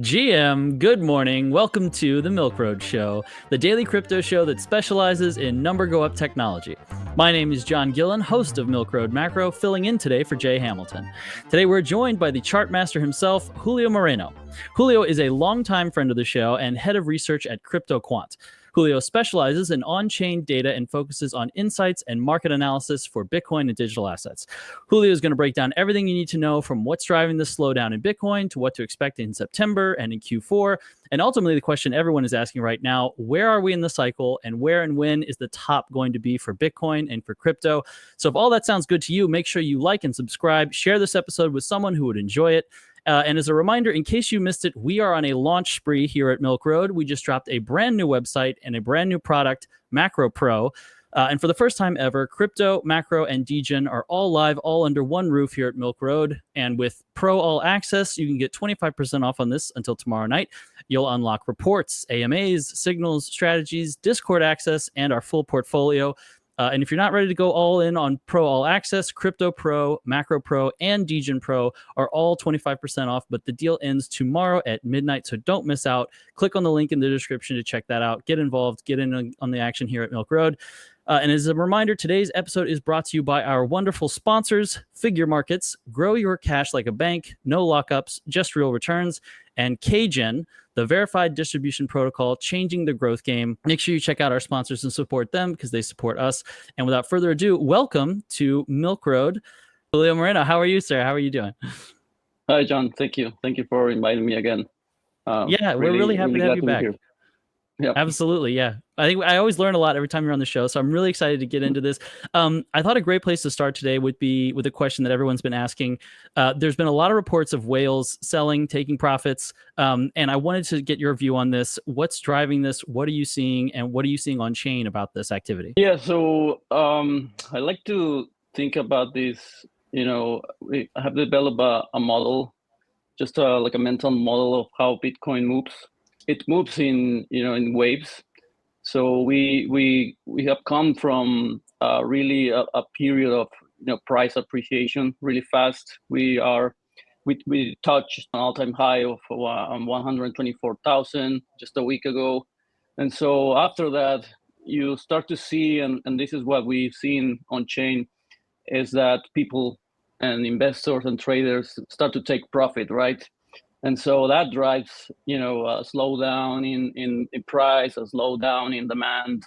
GM, good morning. Welcome to the Milk Road Show, the daily crypto show that specializes in number go up technology. My name is John Gillen, host of Milk Road Macro, filling in today for Jay Hamilton. Today we're joined by the chart master himself, Julio Moreno. Julio is a longtime friend of the show and head of research at CryptoQuant. Julio specializes in on-chain data and focuses on insights and market analysis for Bitcoin and digital assets. Julio is going to break down everything you need to know, from what's driving the slowdown in Bitcoin to what to expect in September and in Q4. And ultimately, the question everyone is asking right now, where are we in the cycle, and where and when is the top going to be for Bitcoin and for crypto? So if all that sounds good to you, make sure you like and subscribe. Share this episode with someone who would enjoy it. And as a reminder, in case you missed it, we are on a launch spree here at Milk Road. We just dropped a brand new website and a brand new product, Macro Pro. And for the first time ever, Crypto, Macro, and Degen are all live, all under one roof here at Milk Road. And with Pro All Access, you can get 25% off on this until tomorrow night. You'll unlock reports, AMAs, signals, strategies, Discord access, and our full portfolio. And if you're not ready to go all in on Pro All Access, Crypto Pro, Macro Pro, and Degen Pro are all 25% off, but the deal ends tomorrow at midnight, so don't miss out. Click on the link in the description to check that out. Get involved, get in on the action here at Milk Road. And as a reminder, today's episode is brought to you by our wonderful sponsors, Figure Markets, grow your cash like a bank, no lockups, just real returns, and KGeN, the verified distribution protocol, changing the growth game. Make sure you check out our sponsors and support them because they support us. And without further ado, welcome to Milk Road. Julio Moreno, how are you, sir? How are you doing? Hi, John. Thank you. Thank you for inviting me again. Yeah, we're really happy to have you back. Yep. Absolutely, yeah. I think I always learn a lot every time you're on the show, so I'm really excited to get into this. I thought a great place to start today would be with a question that everyone's been asking. There's been a lot of reports of whales selling, taking profits, and I wanted to get your view on this. What's driving this? What are you seeing, and what are you seeing on chain about this activity? Yeah, so I like to think about this. I have developed a model, just like a mental model of how Bitcoin moves. It moves in waves. So we have come from really a period of price appreciation really fast. We touched an all-time high of 124,000 just a week ago, and so after that you start to see, and this is what we've seen on chain, is that people and investors and traders start to take profit, right? And so that drives, a slowdown in price, a slowdown in demand,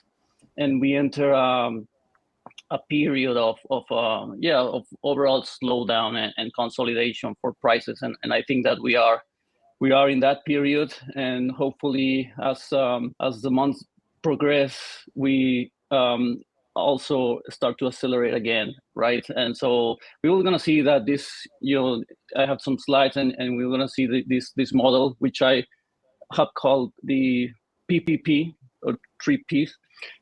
and we enter a period of overall slowdown and consolidation for prices. And I think that we are in that period, and hopefully as the months progress, we also start to accelerate again, right? And so we were going to see that this, I have some slides, and we're going to see this model, which I have called the PPP, or 3Ps.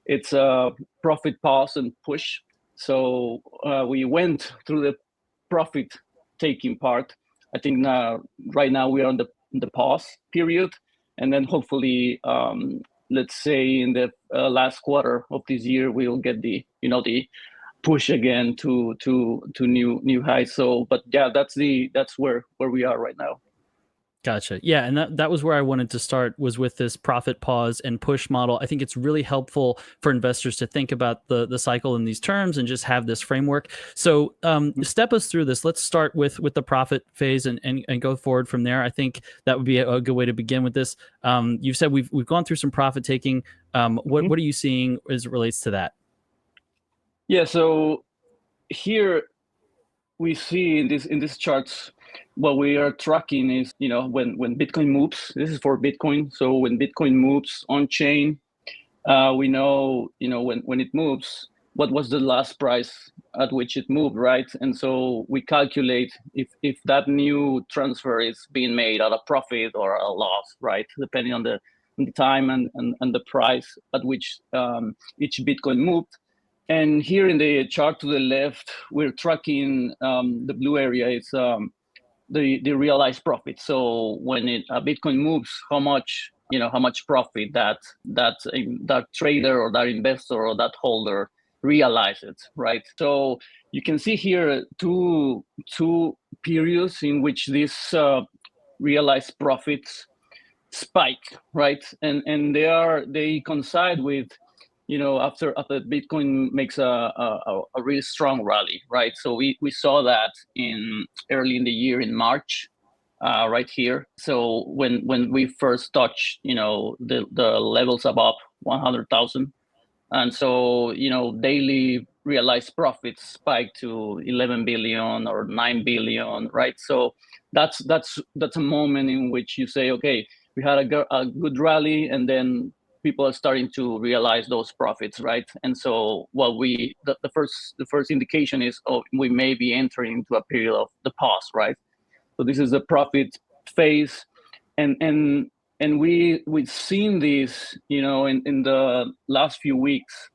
It's a profit, pause, and push. So we went through the profit taking part. I think right now we are on the pause period, and then hopefully let's say in the last quarter of this year, we'll get the push again to new highs. So, but yeah, that's where we are right now. Gotcha. Yeah, and that was where I wanted to start, was with this profit, pause, and push model. I think it's really helpful for investors to think about the cycle in these terms and just have this framework. So step us through this. Let's start with the profit phase and go forward from there. I think that would be a good way to begin with this. You've said we've gone through some profit taking. What are you seeing as it relates to that? Yeah, so here we see in this charts, what we are tracking is, when Bitcoin moves. This is for Bitcoin. So when Bitcoin moves on chain, we know, when it moves, what was the last price at which it moved, right? And so we calculate if that new transfer is being made at a profit or a loss, right? Depending on the time and the price at which each Bitcoin moved. And here in the chart to the left, we're tracking the blue area. It's the realized profit. So when a Bitcoin moves, how much profit that trader or that investor or that holder realizes, right? So you can see here two periods in which this realized profits spike, right? And they coincide with, after Bitcoin makes a really strong rally, right? So we saw that in early in the year in March, right here. So when we first touched, the levels above 100,000, and so daily realized profits spiked to 11 billion or 9 billion, right? So that's a moment in which you say, okay, we had a good rally, and then people are starting to realize those profits, right? And so what the first indication is, oh, we may be entering into a period of the pause, right? So this is the profit phase, and we've seen this, in the last few weeks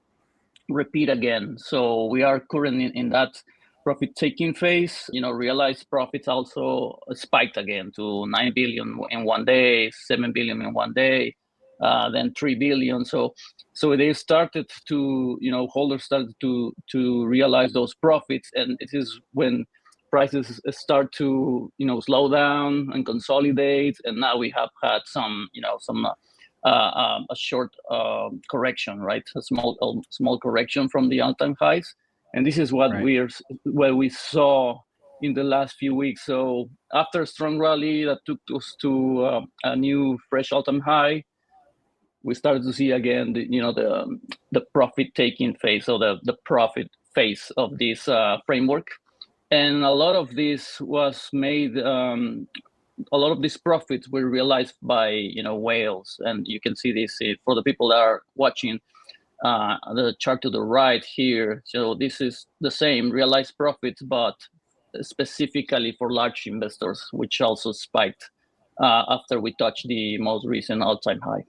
repeat again. So we are currently in that profit taking phase. Realized profits also spiked again to 9 billion in one day, 7 billion in one day, then 3 billion. So they started to, holders started to realize those profits, and it is when prices start to, slow down and consolidate. And now we have had some a short correction, right? A small correction from the all-time highs, and this is what we saw in the last few weeks. So after a strong rally that took us to a new fresh all-time high, we started to see again the profit taking phase, so the profit phase of this framework. And a lot of this was made. A lot of these profits were realized by whales, and you can see this for the people that are watching the chart to the right here. So this is the same realized profits, but specifically for large investors, which also spiked after we touched the most recent all-time high.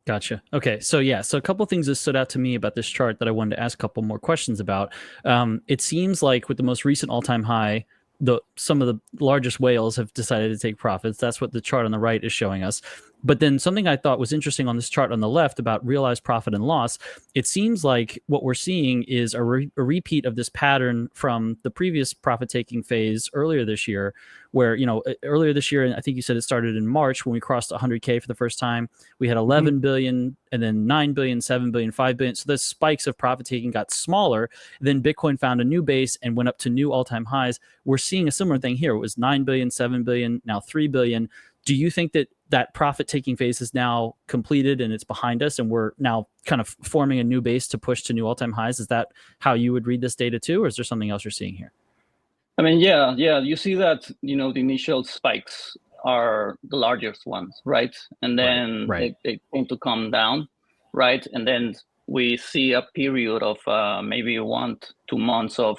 Gotcha. Okay. So a couple of things that stood out to me about this chart that I wanted to ask a couple more questions about. It seems like with the most recent all-time high, some of the largest whales have decided to take profits. That's what the chart on the right is showing us. But then something I thought was interesting on this chart on the left about realized profit and loss, it seems like what we're seeing is a repeat of this pattern from the previous profit-taking phase earlier this year, where, earlier this year, and I think you said it started in March when we crossed 100K for the first time, we had 11 billion, and then 9 billion, 7 billion, 5 billion. So the spikes of profit-taking got smaller. Then Bitcoin found a new base and went up to new all-time highs. We're seeing a similar thing here. It was 9 billion, 7 billion, now 3 billion. Do you think that profit-taking phase is now completed and it's behind us, and we're now kind of forming a new base to push to new all-time highs? Is that how you would read this data too, or is there something else you're seeing here? I mean, yeah. You see that, the initial spikes are the largest ones, right? And then they tend to come down, right? And then we see a period of maybe 1 to 2 months of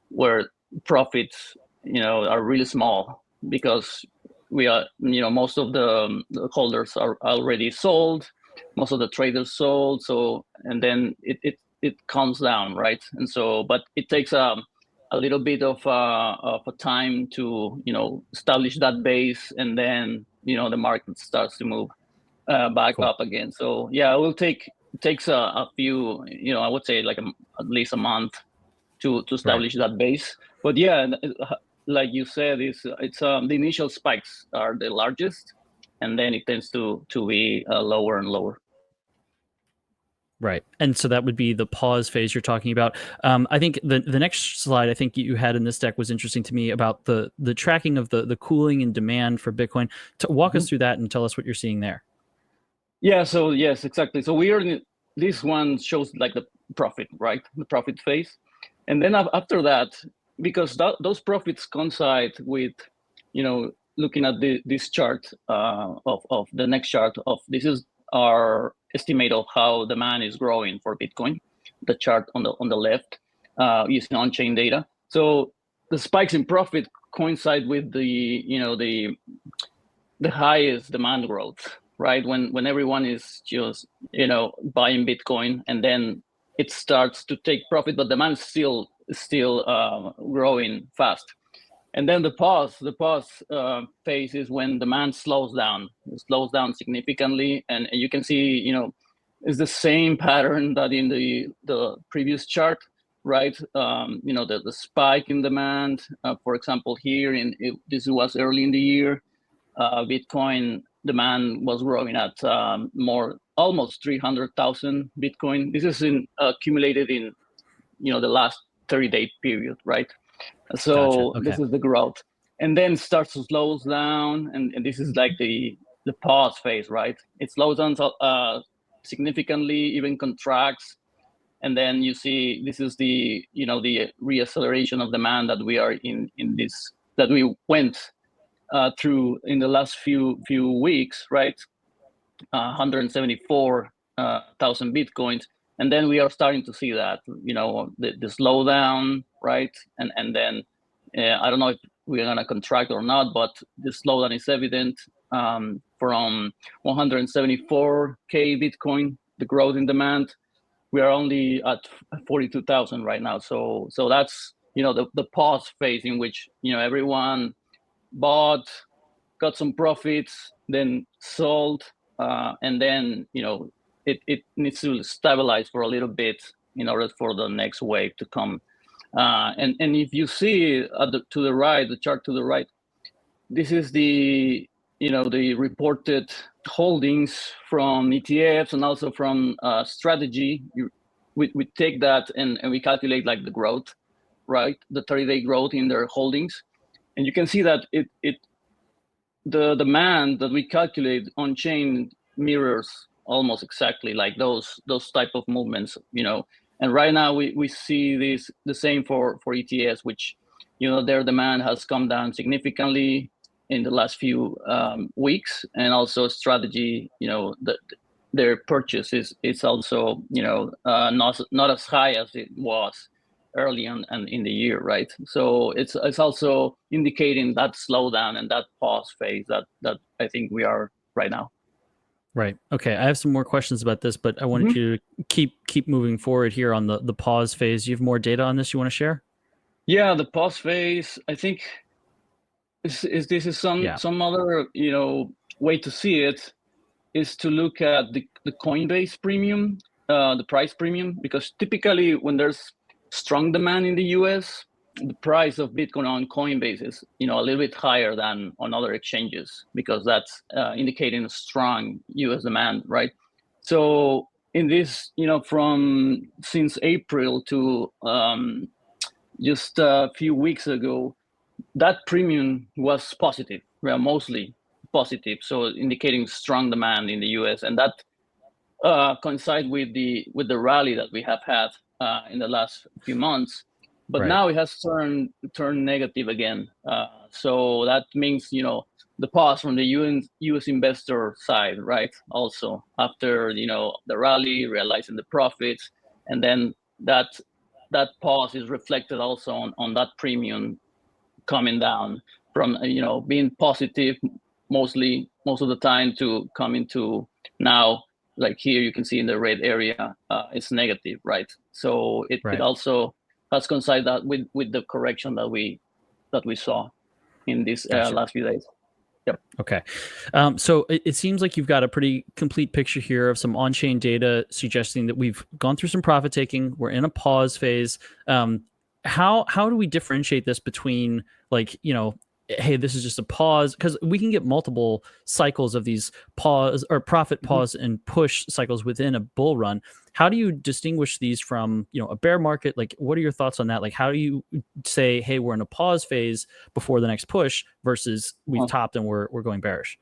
where profits, are really small, because we are, most of the holders are already sold, most of the traders sold. So, and then it calms down, right? And so, but it takes a little bit of a time to, establish that base, and then, the market starts to move back up again. So yeah, it takes a few, I would say like at least a month to establish that base. But yeah, like you said, it's the initial spikes are the largest, and then it tends to be lower and lower. Right. And so that would be the pause phase you're talking about. I think the next slide I think you had in this deck was interesting to me about the tracking of the cooling and demand for Bitcoin. To walk us through that and tell us what you're seeing there. Yeah. So yes, exactly. So this one shows like the profit, right? The profit phase. And then after that, because those profits coincide with, looking at this chart of the next chart of this is our estimate of how demand is growing for Bitcoin, the chart on the left, using on-chain data. So the spikes in profit coincide with the highest demand growth, right? When everyone is just buying Bitcoin, and then it starts to take profit, but demand is still growing fast. And then the pause phase is when demand slows down. It slows down significantly, and you can see, it's the same pattern that in the previous chart, right? The spike in demand. For example, here this was early in the year. Bitcoin demand was growing at almost 300,000 Bitcoin. This is accumulated in the last 30-day period, right? So Gotcha. Okay. this is the growth, and then starts to slow down, and this is like the pause phase, right? It slows down significantly, even contracts, and then you see this is the the reacceleration of demand that we are in this, that we went through in the last few weeks, right? 174,000 Bitcoins. And then we are starting to see that, the slowdown, right? And then I don't know if we're going to contract or not, but the slowdown is evident from 174K Bitcoin, the growth in demand. We are only at 42,000 right now. So that's, the pause phase in which, everyone bought, got some profits, then sold, and then it needs to stabilize for a little bit in order for the next wave to come. And if you see to the right, the chart to the right, this is the the reported holdings from ETFs and also from strategy. We take that and we calculate like the growth, right? The 30-day growth in their holdings, and you can see that the demand that we calculate on chain mirrors almost exactly like those type of movements, And right now we see the same for ETS, which their demand has come down significantly in the last few weeks, and also strategy, their purchase is also not as high as it was early on and in the year, right? So it's also indicating that slowdown and that pause phase that I think we are right now. Right. Okay. I have some more questions about this, but I wanted you to keep moving forward here on the pause phase. You have more data on this you want to share? Yeah, the pause phase, I think this is some other way to see it, is to look at the Coinbase premium, the price premium, because typically when there's strong demand in the US, the price of Bitcoin on Coinbase is a little bit higher than on other exchanges, because that's indicating a strong US demand, right? So in this, from since April to just a few weeks ago, that premium was positive, well, mostly positive, so indicating strong demand in the US, and that coincide with the rally that we have had in the last few months. But now it has turned negative again. So that means the pause from the US investor side, right? Also after the rally, realizing the profits, and then that pause is reflected also on that premium coming down from being positive most of the time to coming to now, like here you can see in the red area, it's negative, right? So it also has coincided that with the correction that we saw in these last few days. Yep. Okay. So it seems like you've got a pretty complete picture here of some on-chain data suggesting that we've gone through some profit taking. We're in a pause phase. How do we differentiate this between, like, hey, this is just a pause? Because we can get multiple cycles of these pause or profit pause and push cycles within a bull run. How do you distinguish these from, a bear market? Like, what are your thoughts on that? Like, how do you say, hey, we're in a pause phase before the next push versus we've topped and we're going bearish?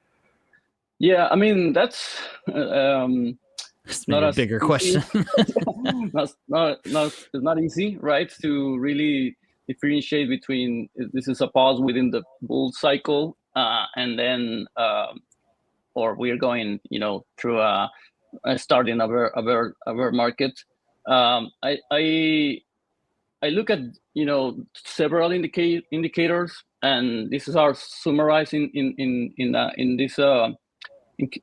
Yeah, I mean, that's it's not a bigger question. It's not easy, right? To really differentiate between this is a pause within the bull cycle, and then or we're going, through a starting a bear market. I look at several indicators, and this is our summarizing in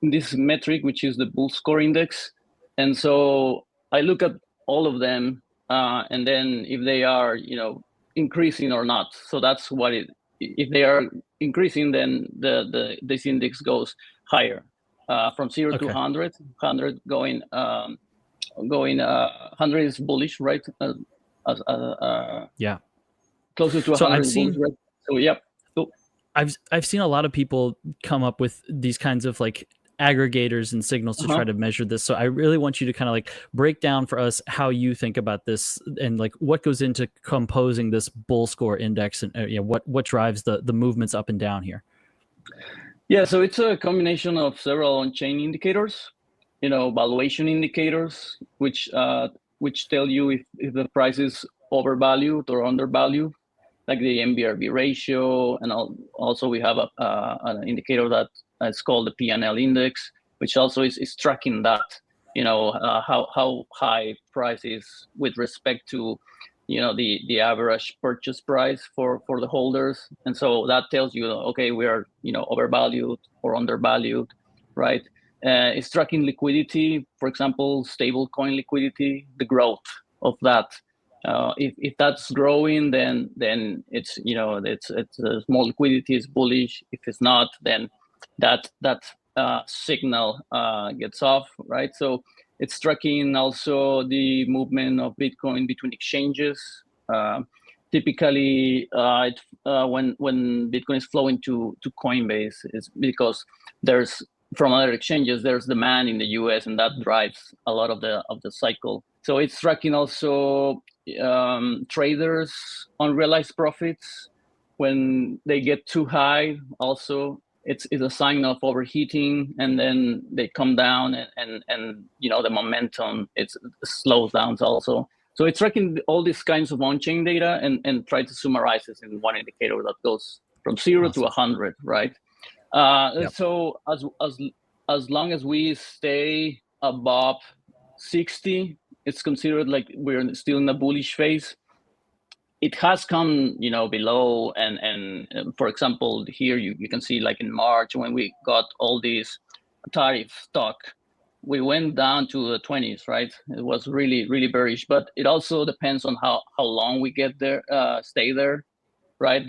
this metric, which is the bull score index. And so I look at all of them, and then if they are increasing or not. So that's what if they are increasing, then this index goes higher, from 0 to 100. 100 going 100 is bullish, right? Yeah, closer to 100 so I've is seen bullish, right? So yep. I've seen a lot of people come up with these kinds of like aggregators and signals to try to measure this. So I really want you to kind of like break down for us how you think about this and like what goes into composing this bull score index and what drives the movements up and down here. Yeah, so it's a combination of several on-chain indicators, valuation indicators, which tell you if the price is overvalued or undervalued, like the MBRV ratio, and also we have an indicator that it's called the P&L index, which also is tracking that, how high price is with respect to, the average purchase price for the holders. And so that tells you, okay, we are, overvalued or undervalued, right? It's tracking liquidity, for example, stable coin liquidity, the growth of that. If that's growing, then it's it's small liquidity is bullish. If it's not, then that signal gets off, right? So it's tracking also the movement of Bitcoin between exchanges. Typically, when Bitcoin is flowing to Coinbase, is because there's from other exchanges there's demand in the U.S. and that drives a lot of the cycle. So it's tracking also traders unrealized profits when they get too high. Also, it's a sign of overheating, and then they come down, and the momentum it slows down also. So it's tracking all these kinds of on-chain data and try to summarize this in one indicator that goes from 0 to 100, right? So as long as we stay above 60, it's considered like we're still in a bullish phase. It has come, below, and for example, here you can see like in March when we got all these tariff talk, we went down to the 20s, right? It was really, really bearish, but it also depends on how long we get there, stay there, right?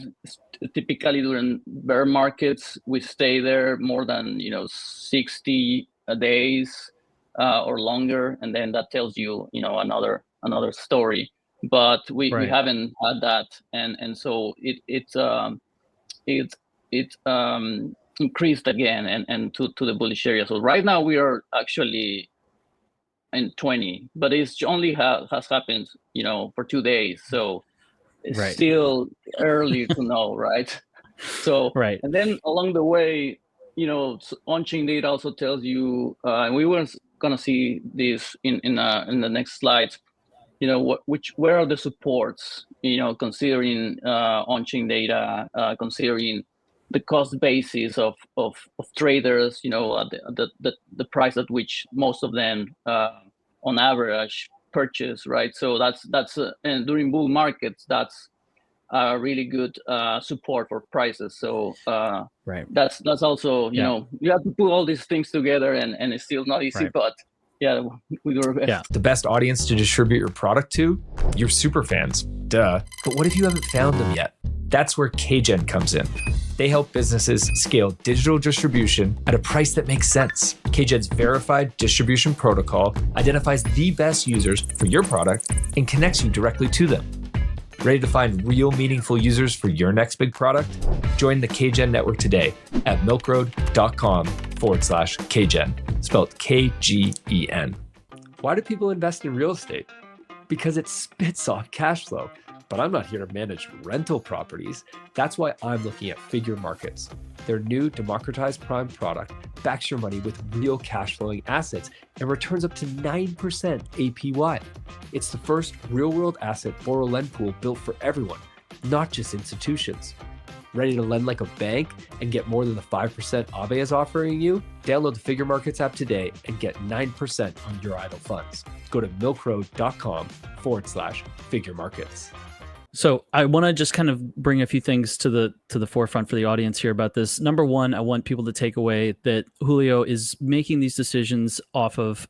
Typically during bear markets, we stay there more than 60 days or longer, and then that tells you another story. But we haven't had that, and so it increased again and to the bullish area. So right now we are actually in 20, but it's only has happened for 2 days, so it's still early to know, right? So and then along the way, on-chain data also tells you, and we were gonna see this in the next slides. Where are the supports? Considering on-chain data, considering the cost basis of traders. The price at which most of them, on average, purchase, right? So that's and during bull markets, that's really good support for prices. So that's also you have to put all these things together, and it's still not easy, but. Yeah, we do our best. Yeah. The best audience to distribute your product to? Your super fans. Duh. But what if you haven't found them yet? That's where KGeN comes in. They help businesses scale digital distribution at a price that makes sense. KGeN's verified distribution protocol identifies the best users for your product and connects you directly to them. Ready to find real meaningful users for your next big product? Join the KGeN network today at milkroad.com/KGeN, spelled KGEN. Why do people invest in real estate? Because it spits off cash flow. But I'm not here to manage rental properties. That's why I'm looking at Figure Markets. Their new democratized prime product backs your money with real cash flowing assets and returns up to 9% APY. It's the first real world asset borrow lend pool built for everyone, not just institutions. Ready to lend like a bank and get more than the 5% Aave is offering you? Download the Figure Markets app today and get 9% on your idle funds. Go to milkroad.com/Figure Markets. So I want to just kind of bring a few things to the forefront for the audience here about this. Number one, I want people to take away that Julio is making these decisions off of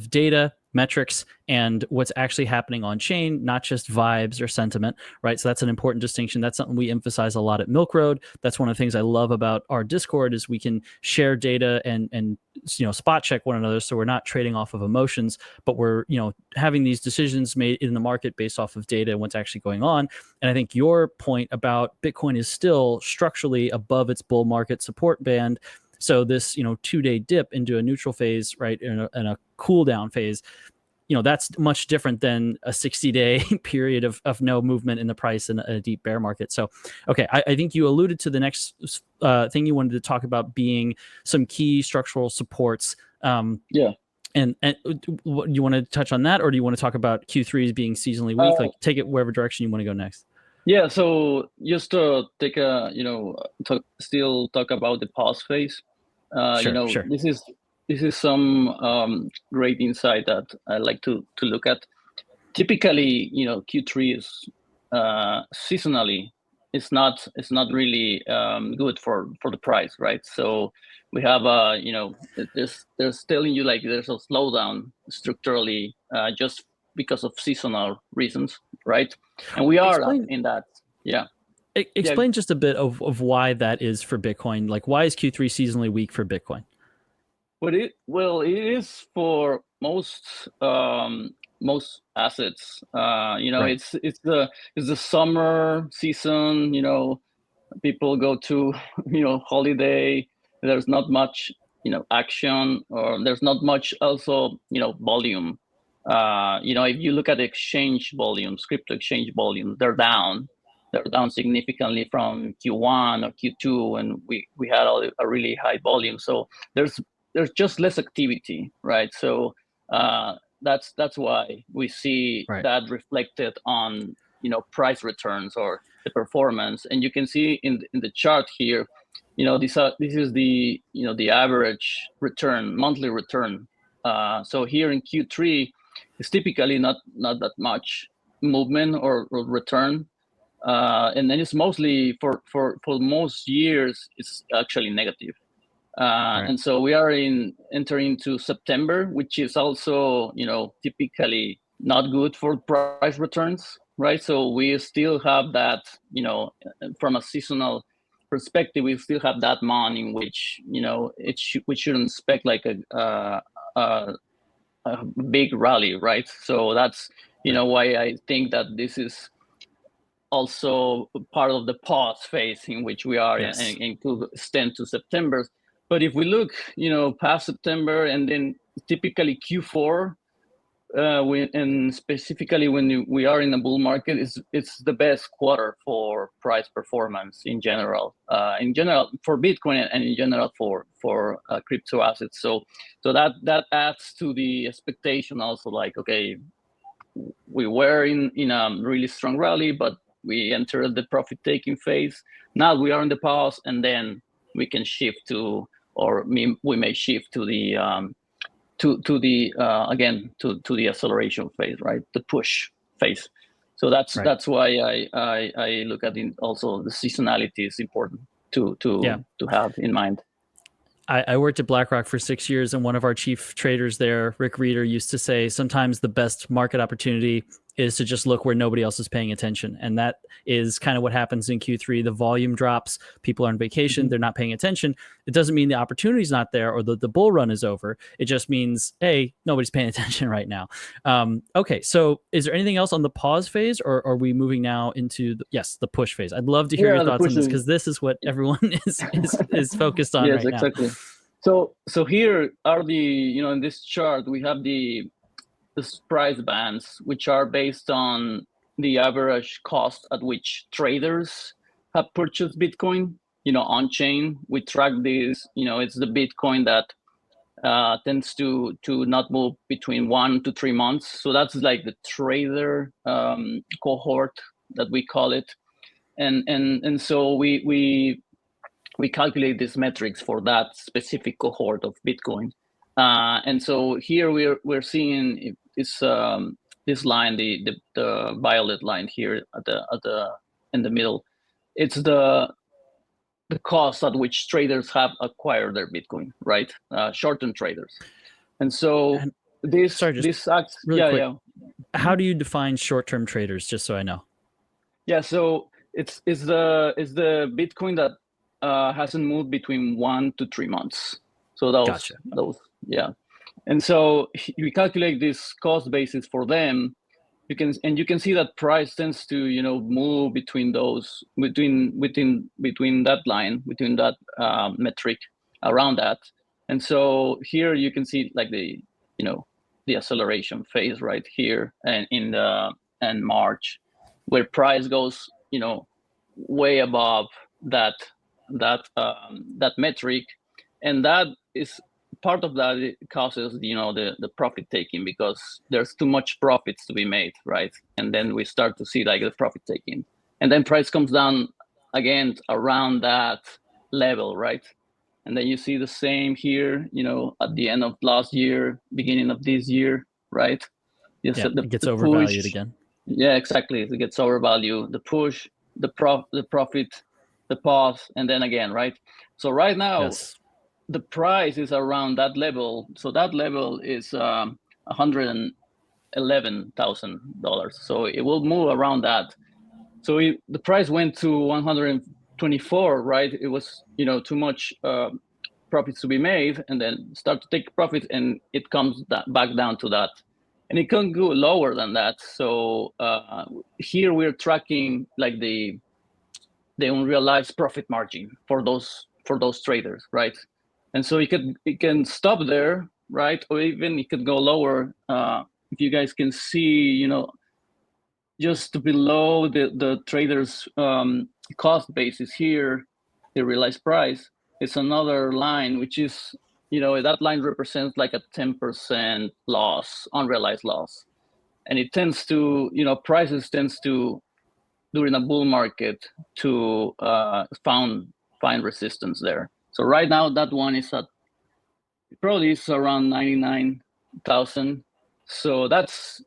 data metrics and what's actually happening on chain, not just vibes or sentiment, right? So that's an important distinction. That's something we emphasize a lot at Milk Road. That's one of the things I love about our Discord is we can share data and spot check one another, so we're not trading off of emotions, but we're having these decisions made in the market based off of data and what's actually going on. And I think your point about Bitcoin is still structurally above its bull market support band. So this 2-day dip into a neutral phase, right, in a cool down phase, that's much different than a 60-day period of no movement in the price in a deep bear market. So, okay, I think you alluded to the next thing you wanted to talk about being some key structural supports. Yeah. And you want to touch on that, or do you want to talk about Q3 being seasonally weak? Like, take it wherever direction you want to go next. Yeah. So just to take still talk about the pause phase. Sure. This is some great insight that I like to look at. Typically, Q3 is seasonally it's not really good for the price, right? So we have there's telling you like there's a slowdown structurally just because of seasonal reasons, right? And we are in that. Yeah. Explain just a bit of why that is for Bitcoin. Like, why is Q3 seasonally weak for Bitcoin? It is for most assets. Right. It's the summer season. People go to holiday. There's not much action, or there's not much also volume. If you look at exchange volumes, crypto exchange volumes, they're down. They're down significantly from Q1 or Q2, and we had a really high volume. So there's just less activity, right? So that's why we see that reflected on price returns or the performance. And you can see in the chart here, this is the the average return, monthly return. So here in Q3, it's typically not that much movement or return. And then it's mostly for most years it's actually negative. And so we are entering into September, which is also typically not good for price returns, right? So we still have that, from a seasonal perspective, we still have that month in which we shouldn't expect like a big rally, right? So that's why I think that this is also part of the pause phase in which we are and could extend to September. But if we look, past September and then typically Q4, and specifically when we are in a bull market, it's the best quarter for price performance in general for Bitcoin and in general for crypto assets. So that adds to the expectation also, like, okay, we were in a really strong rally, but we entered the profit taking phase. Now we are in the pause, and then we can shift to, or we may shift to the again to the acceleration phase, right? The push phase. So that's why I look at it. Also, the seasonality is important to have in mind. I worked at BlackRock for 6 years, and one of our chief traders there, Rick Reeder, used to say sometimes the best market opportunity is to just look where nobody else is paying attention. And that is kind of what happens in Q3. The volume drops, people are on vacation, they're not paying attention. It doesn't mean the opportunity is not there or the bull run is over. It just means, hey, nobody's paying attention right now. Okay, so is there anything else on the pause phase, or are we moving now into the push phase? I'd love to hear your thoughts on this, because this is what everyone is focused on right now. Exactly. So here are the, in this chart, we have the price bands, which are based on the average cost at which traders have purchased Bitcoin, on chain. We track this, it's the Bitcoin that tends to not move between 1 to 3 months. So that's like the trader cohort that we call it. And so we calculate these metrics for that specific cohort of Bitcoin. And so here we're seeing this line, the violet line here in the middle. It's the cost at which traders have acquired their Bitcoin, right? Short-term traders. And so this Sorry, just this acts really quick. yeah. How do you define short-term traders, just so I know? Yeah, so it's the Bitcoin that hasn't moved between 1 to 3 months. So Gotcha. those yeah. And so we calculate this cost basis for them. You can see that price tends to move between those between that line, between that metric, around that. And so here you can see like the the acceleration phase right here, and in the and March, where price goes way above that metric, and that is part of that. It causes the profit taking, because there's too much profits to be made, right? And then we start to see like the profit taking, and then price comes down again around that level, right? And then you see the same here, at the end of last year, beginning of this year, right? Yeah, it gets overvalued again. Yeah, exactly. It gets overvalued. The push, the profit, the pause, and then again, right? So right now, Yes. the price is around that level. So that level is $111,000. So it will move around that. So the price went to 124, right? It was too much profits to be made, and then start to take profit, and it comes back down to that, and it can go lower than that. So here we're tracking like the unrealized profit margin for those traders, right? And so it can stop there, right? Or even it could go lower. If you guys can see, just below the trader's cost basis here, the realized price, it's another line, which is, that line represents like a 10% loss, unrealized loss. And it tends to, prices tends to, during a bull market, to find resistance there. So right now that one is at, probably is around 99,000. So that's,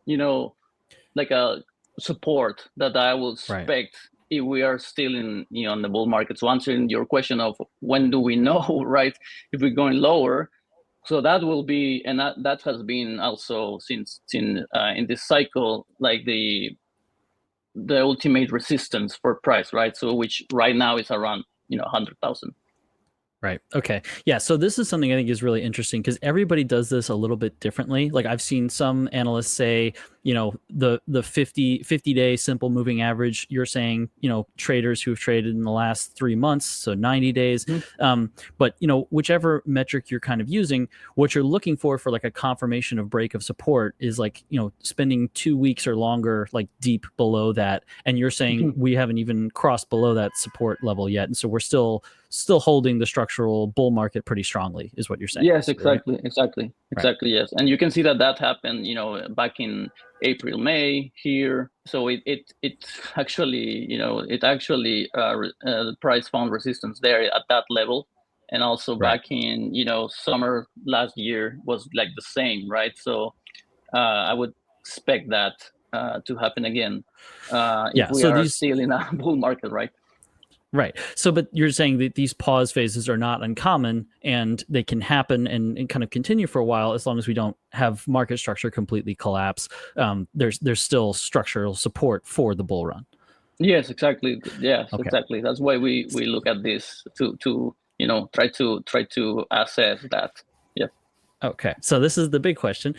like a support that I will expect, right, if we are still in in the bull market. So answering your question of when do we know, right, if we're going lower, so that will be, and that has been also since in this cycle, like the ultimate resistance for price, right? So which right now is around 100,000. right. Okay. Yeah. So this is something I think is really interesting, because everybody does this a little bit differently. Like I've seen some analysts say, the 50-day simple moving average. You're saying, traders who've traded in the last 3 months, so 90 days. Mm-hmm. But whichever metric you're kind of using, what you're looking for like a confirmation of break of support is like, spending 2 weeks or longer, like deep below that. And you're saying we haven't even crossed below that support level yet, and so we're still holding the structural bull market pretty strongly, is what you're saying. Yes, right? exactly. Yes, and you can see that happened, back in April, May here. So it actually, the price found resistance there at that level, and also back in summer last year was like the same, right? So I would expect that to happen again if we are still in a bull market, right? Right. So, but you're saying that these pause phases are not uncommon, and they can happen and kind of continue for a while, as long as we don't have market structure completely collapse. There's still structural support for the bull run. Yes, exactly. Yes, okay. Exactly. That's why we look at this to try to assess that. Yeah. Okay. So this is the big question.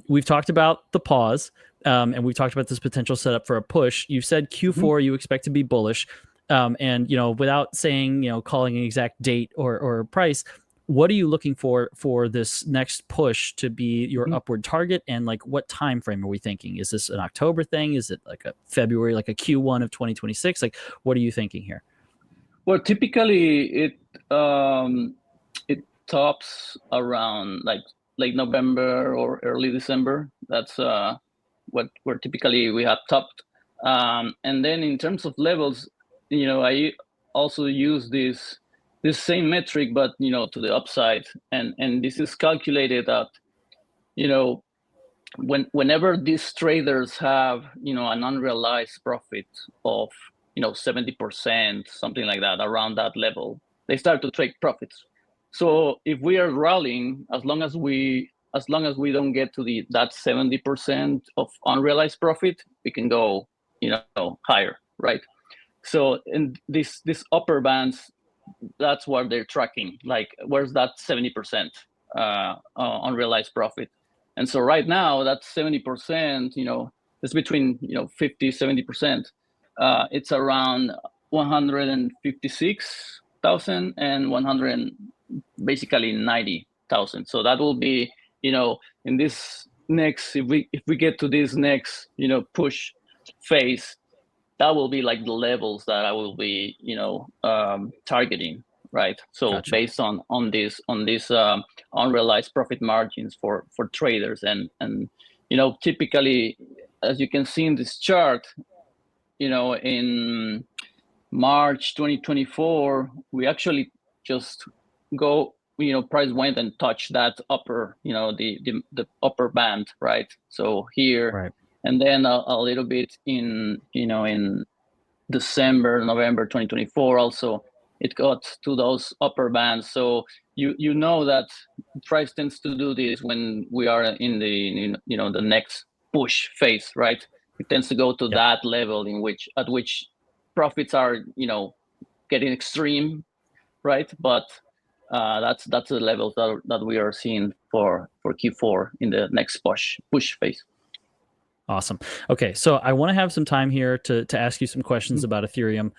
We've talked about the pause, and we've talked about this potential setup for a push. You've said Q4 you expect to be bullish. And without saying, calling an exact date or price, what are you looking for this next push to be your upward target? And like, what time frame are we thinking? Is this an October thing? Is it like a February, like a Q1 of 2026? Like, what are you thinking here? Well, typically it tops around like late November or early December. That's where typically we have topped. And then in terms of levels, I also use this same metric, but to the upside, and this is calculated at whenever these traders have an unrealized profit of 70%, something like that, around that level, they start to take profits. So if we are rallying, as long as we as long as we don't get to that 70% of unrealized profit, we can go, higher, right? So in this upper bands, that's what they're tracking. Like, where's that 70% unrealized profit? And so right now, that 70%, it's between 50, 70%. It's around 156,000 and 100, basically 90,000. So that will be, in this next, if we get to this next, push phase, that will be like the levels that I will be, targeting, right? So Gotcha. based on this unrealized profit margins for traders, and typically, as you can see in this chart, in March 2024, we actually just go, price went and touched that upper, the upper band, right? So here. Right. And then a little bit in December, November 2024, also it got to those upper bands. So you know that price tends to do this when we are in the the next push phase, right? It tends to go to that level at which profits are getting extreme, right? But that's the levels that we are seeing for Q4 in the next push phase. Awesome. Okay, so I want to have some time here to ask you some questions about Ethereum.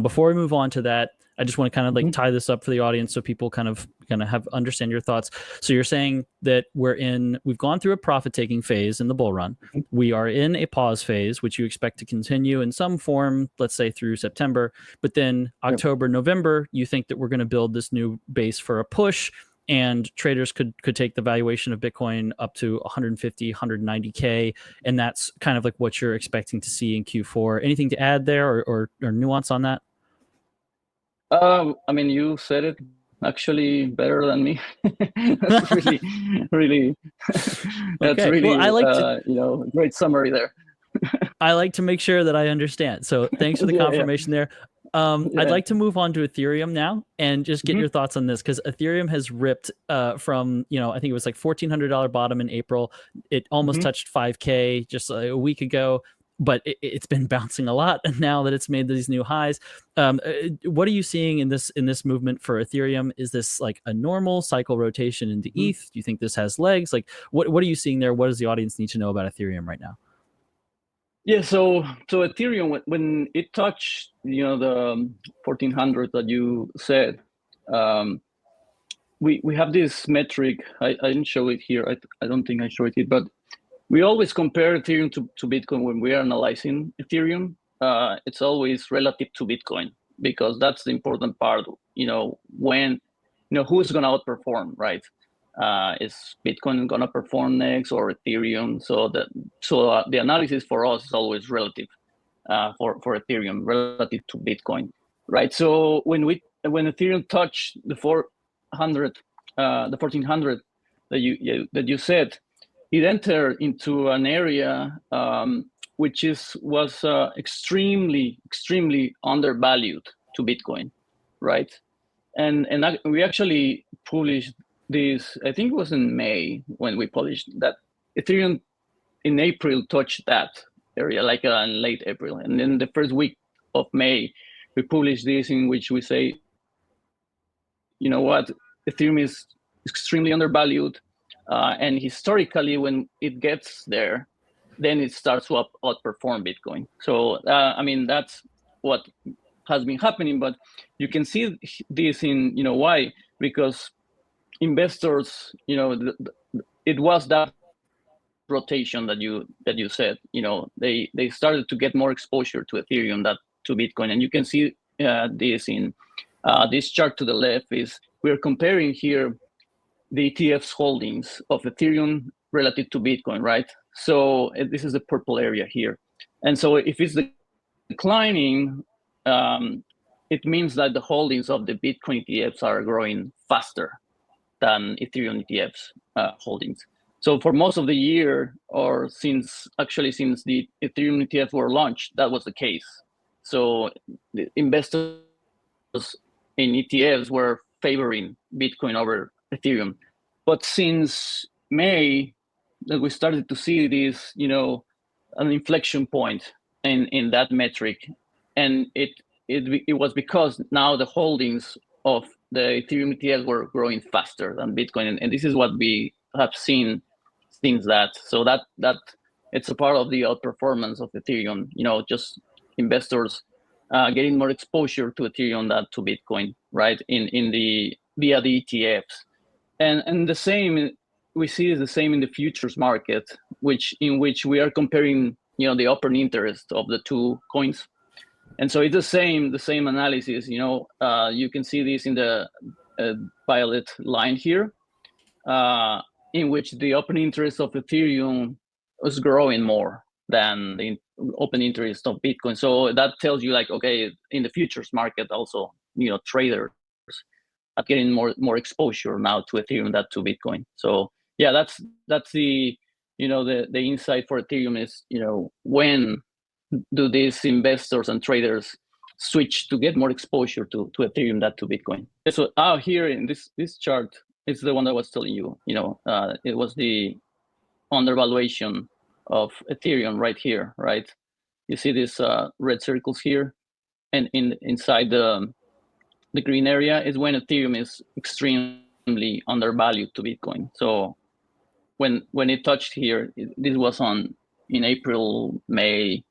Before we move on to that, I just want to kind of like tie this up for the audience so people kind of have understand your thoughts. So you're saying that we've gone through a profit taking phase in the bull run. We are in a pause phase, which you expect to continue in some form, let's say through September. But then October, November, you think that we're going to build this new base for a push, and traders could take the valuation of Bitcoin up to 150, 190K. And that's kind of like what you're expecting to see in Q4. Anything to add there or nuance on that? I mean, you said it actually better than me. That's really, that's okay. really, well, I like to, great summary there. I like to make sure that I understand. So thanks for the confirmation there. I'd like to move on to Ethereum now and just get your thoughts on this, because Ethereum has ripped from, I think it was like $1,400 bottom in April. It almost touched 5K just a week ago, but it's been bouncing a lot now that it's made these new highs. What are you seeing in this movement for Ethereum? Is this like a normal cycle rotation into ETH? Do you think this has legs? Like, what are you seeing there? What does the audience need to know about Ethereum right now? Yeah, so Ethereum, when it touched, the 1400 that you said, we have this metric. I didn't show it here. I don't think I showed it, but we always compare Ethereum to Bitcoin when we are analyzing Ethereum. It's always relative to Bitcoin, because that's the important part. When, who's going to outperform, right? Is Bitcoin going to perform next, or Ethereum? So the analysis for us is always relative for Ethereum relative to Bitcoin, right? So when Ethereum touched the 400, the 1400 that you said, it entered into an area which was extremely undervalued to Bitcoin, right? And we actually published this, I think it was in May when we published that Ethereum in April touched that area, like in late April. And then the first week of May, we published this, in which we say, you know what, Ethereum is extremely undervalued. And historically, when it gets there, then it starts to outperform Bitcoin. So, I mean, that's what has been happening. But you can see this in, why? Because investors, it was that rotation that you said. They started to get more exposure to Ethereum than to Bitcoin, and you can see this in this chart to the left. Is we're comparing here the ETF's holdings of Ethereum relative to Bitcoin, right? So this is the purple area here, and so if it's declining, it means that the holdings of the Bitcoin ETFs are growing faster than Ethereum ETFs holdings. So for most of the year, or since the Ethereum ETFs were launched, that was the case. So the investors in ETFs were favoring Bitcoin over Ethereum. But since May that we started to see this, an inflection point in that metric, and it was because now the holdings of the Ethereum ETFs were growing faster than Bitcoin, and this is what we have seen since that. So that it's a part of the outperformance of Ethereum. Just investors getting more exposure to Ethereum than to Bitcoin, right? Via the ETFs, and the same we see is the same in the futures market, in which we are comparing, the open interest of the two coins. And so it's the same analysis. You can see this in the violet line here, in which the open interest of Ethereum was growing more than the open interest of Bitcoin. So that tells you, like, okay, in the futures market also, traders are getting more exposure now to Ethereum than to Bitcoin. So yeah, that's the the insight for Ethereum is, when do these investors and traders switch to get more exposure to Ethereum than to Bitcoin? So here in this chart, it's the one that I was telling you. It was the undervaluation of Ethereum right here, right? You see these red circles here, and inside the green area is when Ethereum is extremely undervalued to Bitcoin. So when it touched here, this was in April, May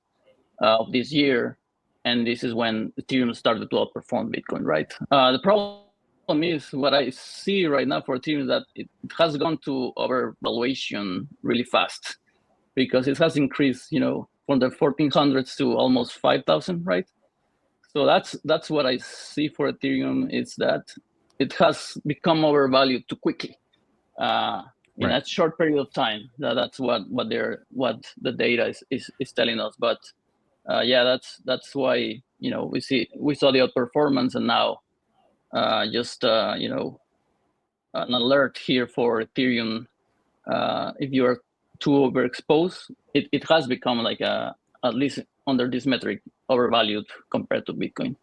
of this year, and this is when Ethereum started to outperform Bitcoin, right? The problem is, what I see right now for Ethereum is that it has gone to overvaluation really fast, because it has increased, from the 1400s to almost 5,000, right? So that's what I see for Ethereum, is that it has become overvalued too quickly. In a short period of time. That's what the data is telling us. But that's why we saw the outperformance, and now just an alert here for Ethereum. If you are too overexposed, it has become like at least under this metric, overvalued compared to Bitcoin.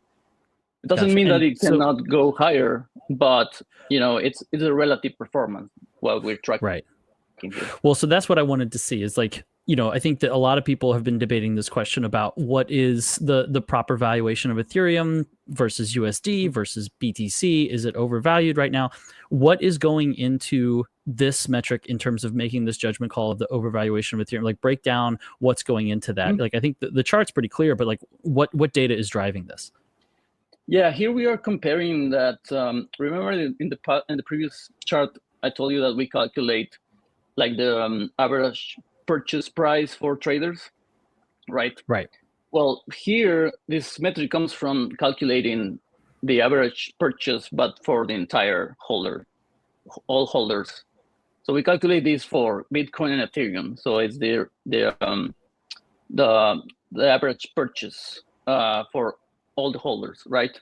It doesn't mean that it cannot go higher, but it's a relative performance what we're tracking. Right. Well, so that's what I wanted to see, is like, I think that a lot of people have been debating this question about what is the proper valuation of Ethereum versus USD versus BTC. Is it overvalued right now? What is going into this metric in terms of making this judgment call of the overvaluation of Ethereum? Like, break down what's going into that. Mm-hmm. Like, I think the chart's pretty clear, but like, what data is driving this? Yeah, here we are comparing that. Remember in the previous chart, I told you that we calculate like the average purchase price for traders, right? Right. Well, here this metric comes from calculating the average purchase, but for the entire all holders. So we calculate this for Bitcoin and Ethereum. So it's the average purchase for all the holders, right?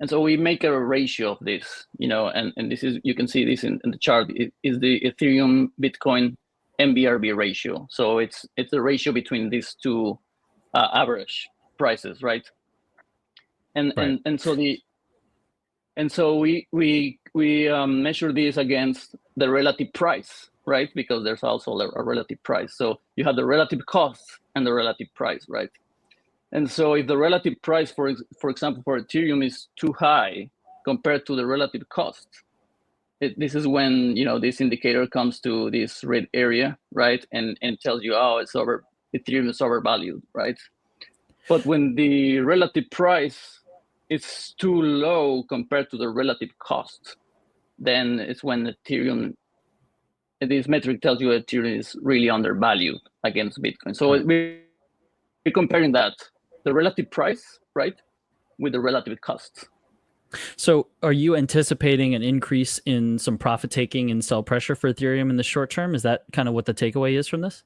And so we make a ratio of this, and this is, you can see this in the chart, is the Ethereum Bitcoin MBRB ratio. So it's the ratio between these two average prices, right? And so we measure this against the relative price, right? Because there's also a relative price. So you have the relative cost and the relative price, right? And so if the relative price, for example, for Ethereum is too high compared to the relative cost, this is when this indicator comes to this red area, right? And tells you, Ethereum is overvalued, right? But when the relative price is too low compared to the relative cost, then it's when this metric tells you Ethereum is really undervalued against Bitcoin. So we're comparing that, the relative price, right, with the relative costs. So are you anticipating an increase in some profit taking and sell pressure for Ethereum in the short term? Is that kind of what the takeaway is from this?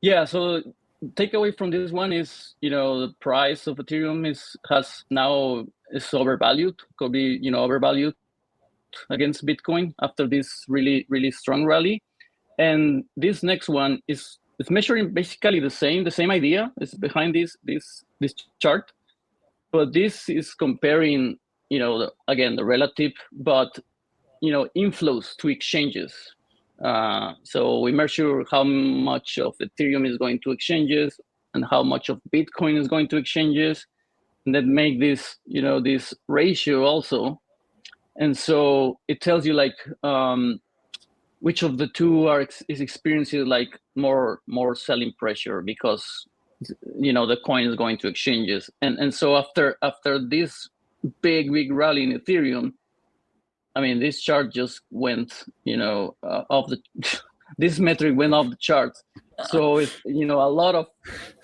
Yeah, so takeaway from this one is, the price of Ethereum is overvalued, could be, overvalued against Bitcoin after this really, really strong rally. And this next one is measuring basically the same idea is behind this chart, but this is comparing, again, the relative, but inflows to exchanges. So we measure how much of Ethereum is going to exchanges and how much of Bitcoin is going to exchanges, and then make this, this ratio also. And so it tells you like which of the two is experiencing like more selling pressure, because the coin is going to exchanges. And so after this big rally in Ethereum, I mean, this chart just went, off the this metric went off the charts. So it's, a lot of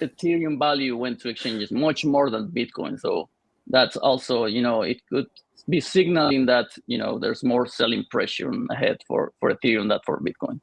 Ethereum value went to exchanges, much more than Bitcoin. So that's also, it could be signaling that, there's more selling pressure ahead for Ethereum than for Bitcoin.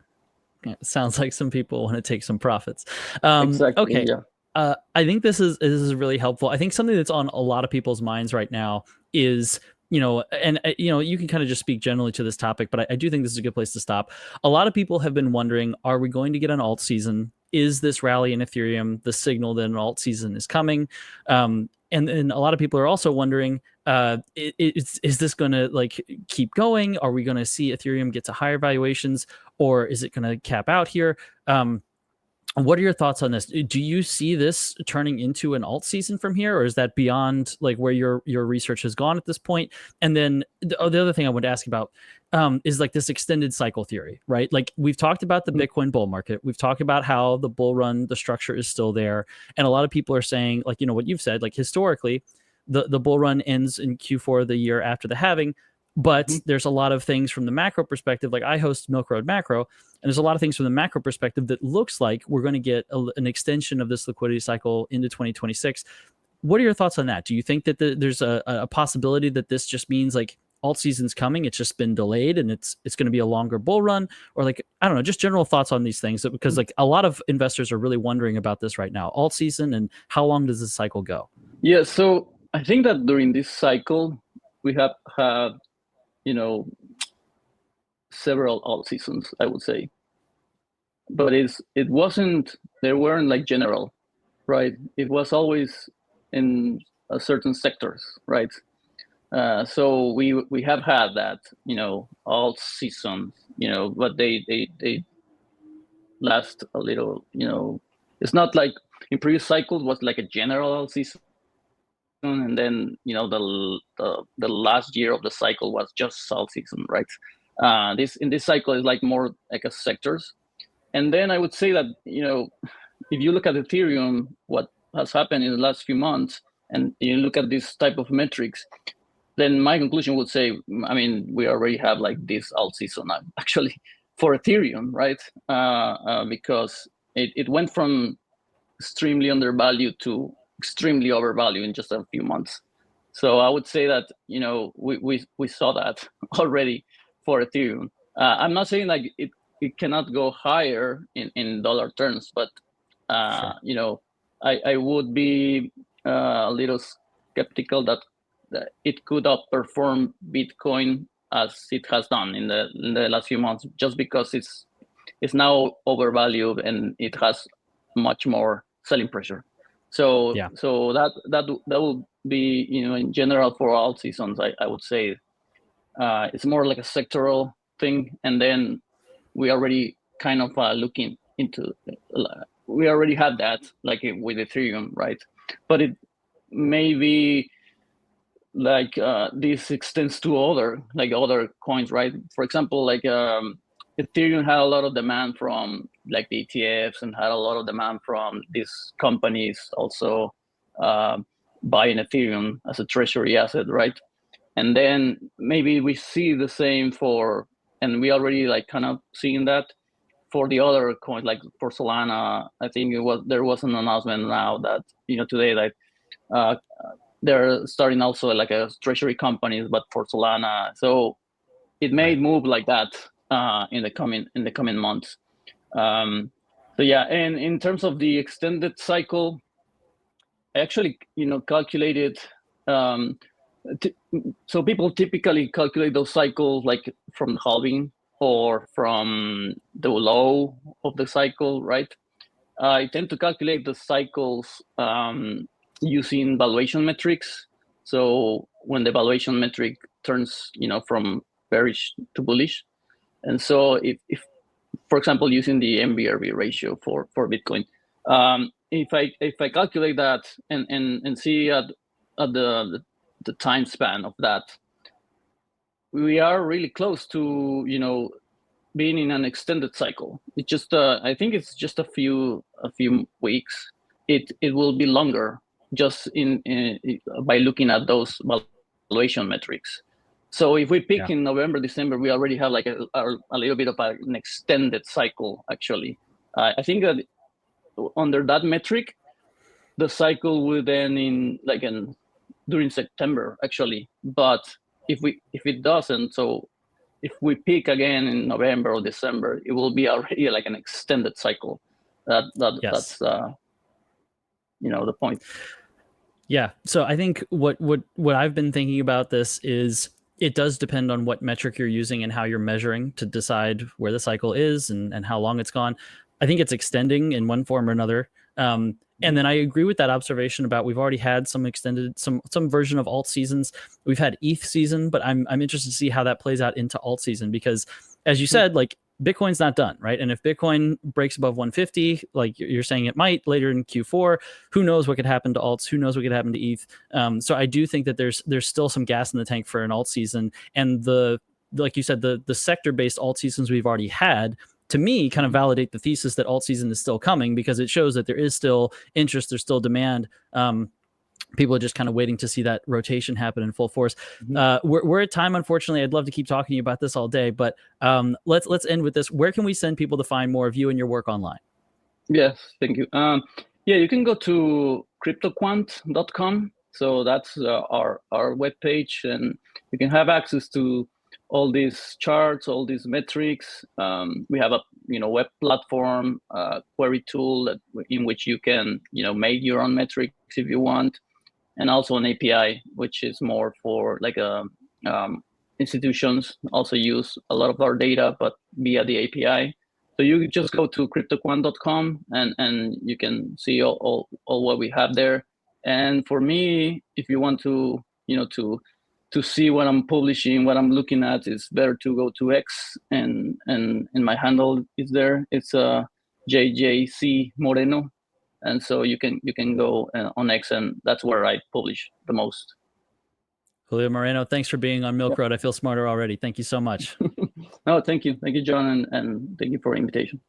Yeah, sounds like some people want to take some profits. Exactly. Okay. Yeah. I think this is really helpful. I think something that's on a lot of people's minds right now is, and you can kind of just speak generally to this topic, but I do think this is a good place to stop. A lot of people have been wondering, are we going to get an alt season? Is this rally in Ethereum the signal that an alt season is coming? And a lot of people are also wondering, is this going to like keep going? Are we going to see Ethereum get to higher valuations, or is it going to cap out here? What are your thoughts on this? Do you see this turning into an alt season from here, or is that beyond like where your research has gone at this point? And then the other thing I want to ask about is like this extended cycle theory, right? Like we've talked about the Bitcoin bull market. We've talked about how the bull run, the structure is still there. And a lot of people are saying, like, what you've said, like historically, the bull run ends in Q4 of the year after the halving. But there's a lot of things from the macro perspective. Like I host Milk Road Macro, and there's a lot of things from the macro perspective that looks like we're going to get an extension of this liquidity cycle into 2026. What are your thoughts on that? Do you think that there's a possibility that this just means like alt season's coming, it's just been delayed, and it's going to be a longer bull run? Or like, I don't know, just general thoughts on these things, because like a lot of investors are really wondering about this right now, alt season, and how long does this cycle go? Yeah, so I think that during this cycle, we have had several alt seasons, I would say, but they weren't like general, right? It was always in certain sectors, right? So we have had that, alt season, but they last a little, it's not like in previous cycles was like a general alt season, and then the last year of the cycle was just alt season, right? In this cycle is like more like a sectors. And then I would say that if you look at Ethereum, what has happened in the last few months, and you look at this type of metrics, then my conclusion would say, I mean, we already have like this alt season actually for Ethereum, right? Because it went from extremely undervalued to extremely overvalued in just a few months. So I would say that we saw that already for Ethereum. I'm not saying like it cannot go higher in dollar terms, but sure. I would be a little skeptical that it could outperform Bitcoin as it has done in the last few months, just because it's now overvalued and it has much more selling pressure. So yeah. So that will be in general for all seasons. I would say it's more like a sectoral thing, and then we already kind of looking into. We already had that like with Ethereum, right? But it may be like this extends to other coins, right? For example, like Ethereum had a lot of demand from like the ETFs, and had a lot of demand from these companies also buying Ethereum as a treasury asset, right? And then maybe we see the same and we already like kind of seeing that for the other coins, like for Solana. I think there was an announcement now that today that they're starting also like a treasury companies, but for Solana. So it may move like that in the coming months. So yeah, and in terms of the extended cycle, I actually calculated. So people typically calculate those cycles like from halving or from the low of the cycle, right? I tend to calculate the cycles using valuation metrics. So when the valuation metric turns, from bearish to bullish, and so if for example, using the MBRV ratio for Bitcoin. If I calculate that and see at the time span of that, we are really close to being in an extended cycle. It's just I think it's just a few weeks. It will be longer just by looking at those valuation metrics. So if we peak in November, December, we already have like a little bit of an extended cycle. Actually, I think that under that metric, the cycle will end during September actually. But if it doesn't, so if we peak again in November or December, it will be already like an extended cycle. That's the point. Yeah. So I think what I've been thinking about this is it does depend on what metric you're using and how you're measuring to decide where the cycle is and how long it's gone. I think it's extending in one form or another. And then I agree with that observation about we've already had some extended, some version of alt seasons. We've had ETH season, but I'm interested to see how that plays out into alt season, because as you said, like Bitcoin's not done, right? And if Bitcoin breaks above 150, like you're saying it might later in Q4, who knows what could happen to alts? Who knows what could happen to ETH? So I do think that there's still some gas in the tank for an alt season. And like you said, the sector-based alt seasons we've already had, to me, kind of validate the thesis that alt season is still coming, because it shows that there is still interest, there's still demand. People are just kind of waiting to see that rotation happen in full force. We're at time, unfortunately. I'd love to keep talking to you about this all day, but let's end with this. Where can we send people to find more of you and your work online? Yes, thank you. You can go to CryptoQuant.com. So that's our webpage, and you can have access to all these charts, all these metrics. We have a web platform, query tool in which you can make your own metrics if you want, and also an API, which is more for like institutions also use a lot of our data, but via the API. So you just go to CryptoQuant.com and you can see all what we have there. And for me, if you want to to see what I'm publishing, what I'm looking at, it's better to go to X, and my handle is there. It's JJC Moreno, and so you can go on X, and that's where I publish the most. Julio Moreno, thanks for being on Milk Road. I feel smarter already. Thank you so much. No, thank you, John, and thank you for the invitation.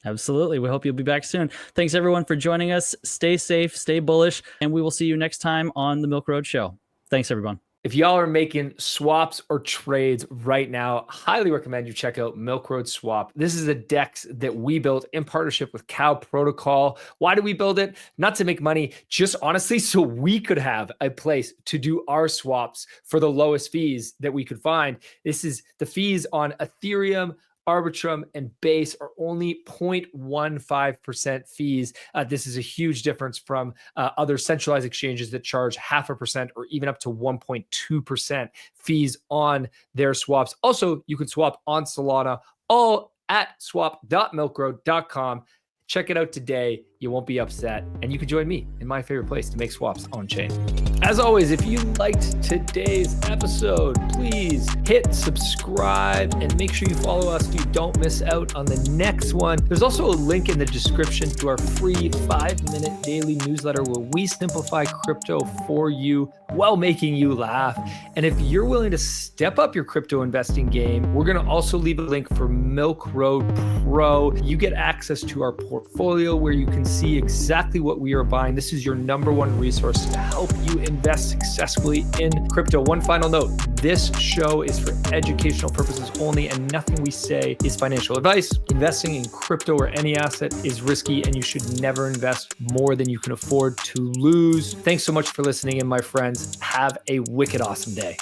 Absolutely. We hope you'll be back soon. Thanks everyone for joining us. Stay safe, stay bullish, and we will see you next time on the Milk Road Show. Thanks everyone. If y'all are making swaps or trades right now, highly recommend you check out Milk Road Swap. This is a DEX that we built in partnership with Cow Protocol. Why did we build it? Not to make money, just honestly so we could have a place to do our swaps for the lowest fees that we could find. This is the fees on Ethereum, Arbitrum, and Base are only 0.15% fees. This is a huge difference from other centralized exchanges that charge 0.5% or even up to 1.2% fees on their swaps. Also, you can swap on Solana, all at swap.milkroad.com. Check it out today. You won't be upset. And you can join me in my favorite place to make swaps on chain. As always, if you liked today's episode, please hit subscribe and make sure you follow us so you don't miss out on the next one. There's also a link in the description to our free 5-minute daily newsletter where we simplify crypto for you while making you laugh. And if you're willing to step up your crypto investing game, we're going to also leave a link for Milk Road Pro. You get access to our portfolio where you can see exactly what we are buying. This is your #1 resource to help you invest successfully in crypto. One final note, this show is for educational purposes only, and nothing we say is financial advice. Investing in crypto or any asset is risky, and you should never invest more than you can afford to lose. Thanks so much for listening in, my friends. Have a wicked awesome day.